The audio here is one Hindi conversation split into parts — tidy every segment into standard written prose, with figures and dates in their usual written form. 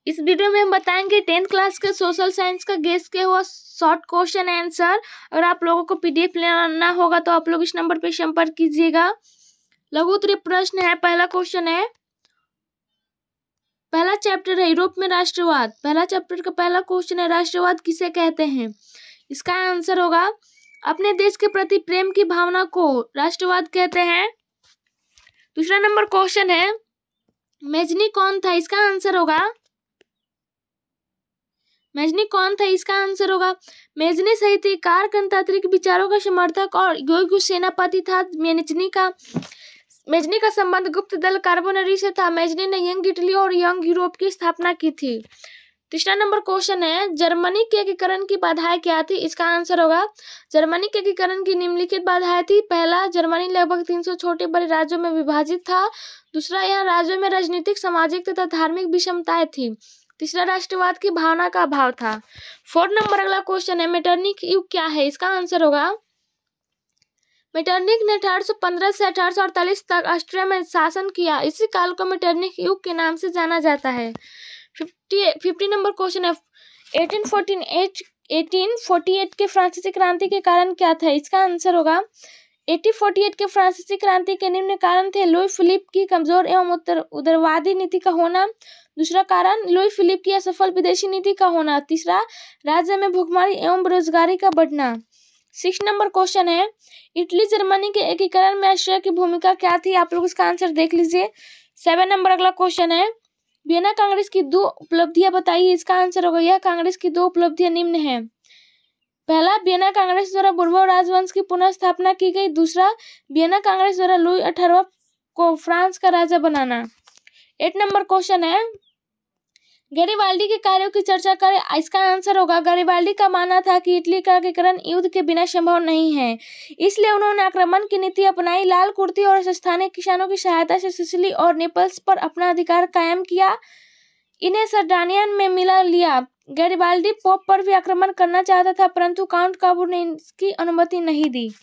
इस वीडियो में हम बताएंगे 10th क्लास के सोशल साइंस का गेस किया हुआ शॉर्ट क्वेश्चन आंसर। अगर आप लोगों को पीडीएफ लेना होगा तो आप लोग इस नंबर पर संपर्क कीजिएगा। लघु उत्तरीय प्रश्न है। पहला क्वेश्चन है, पहला चैप्टर है यूरोप में राष्ट्रवाद। पहला चैप्टर का पहला क्वेश्चन है, राष्ट्रवाद किसे कहते हैं। इसका आंसर होगा, अपने देश के प्रति प्रेम की भावना को राष्ट्रवाद कहते हैं। दूसरा नंबर क्वेश्चन है, मैजनी कौन था। इसका आंसर होगा, मैजनी कौन था। इसका आंसर होगा, मैजनी साहित्यकार, गणतांत्रिक विचारों का समर्थक और योग्य सेनापति था। मैजनी का संबंध गुप्त दल कार्बोनरी से था। मैजनी ने यंग इटली और यंग यूरोप की स्थापना की थी। तीसरा नंबर क्वेश्चन है, जर्मनी के एकीकरण की बाधाएं क्या थी। इसका आंसर होगा, जर्मनी के एकीकरण की निम्नलिखित बाधाएं थी। पहला, जर्मनी लगभग 300 छोटे बड़े राज्यों में विभाजित था। दूसरा, यहाँ राज्यों में राजनीतिक, सामाजिक तथा धार्मिक विषमताएं थी। तीसरा, राष्ट्रवाद की भावना का अभाव था। 4 नंबर अगला क्वेश्चन है, मेटरनिख युग क्या है। इसका आंसर होगा, मेटरनिख ने 1815 से 1848 तक ऑस्ट्रिया में शासन किया। इसी काल को मेटरनिख युग के नाम से जाना जाता है। 50 नंबर क्वेश्चन है, 1848 के फ्रांसीसी क्रांति के कारण क्या था। इसका आंसर होगा, 1848 के फ्रांसीसी क्रांति के निम्न कारण थे। लुई फिलिप की कमजोर एवं उदारवादी नीति का होना। दूसरा कारण, लुई फिलिप की असफल विदेशी नीति का होना। तीसरा, राज्य में भुखमरी एवं बेरोजगारी का बढ़ना। 6 नंबर क्वेश्चन है, इटली जर्मनी के एकीकरण में ऑस्ट्रिया की भूमिका क्या थी। आप लोग इसका आंसर देख लीजिए। 7 नंबर अगला क्वेश्चन है, वियना कांग्रेस की 2 उपलब्धियां बताइए। इसका आंसर होगा, यह कांग्रेस की 2 उपलब्धियां निम्न है। पहला, वियना कांग्रेस द्वारा बोर्बो राजवंश की पुनः स्थापना की गई। दूसरा, वियना कांग्रेस द्वारा लुई 18वां को फ्रांस का राजा बनाना। 8 नंबर क्वेश्चन है, गैरिबाल्डी के कार्यों की चर्चा करें। इसका आंसर होगा, गैरिबाल्डी का मानना था कि इटली का एकीकरण युद्ध के बिना संभव नहीं है, इसलिए उन्होंने आक्रमण की नीति अपनाई। लाल कुर्ती और स्थानीय किसानों की सहायता से सिसिली और नेपल्स पर अपना अधिकार कायम किया, इन्हें सर्डानिया में मिला लिया। गैरिबाल्डी पोप पर भी आक्रमण करना चाहता था, परंतु काउंट काबू ने इसकी अनुमति नहीं दी।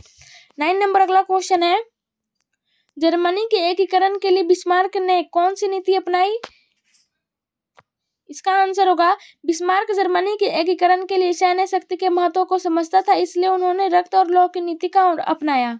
9 नंबर अगला क्वेश्चन है, जर्मनी के एकीकरण के लिए बिस्मार्क ने कौन सी नीति अपनाई। इसका आंसर होगा, बिस्मार्क जर्मनी के एकीकरण के लिए सैन्य शक्ति के महत्व को समझता था, इसलिए उन्होंने रक्त और लौह की नीति का अपनाया।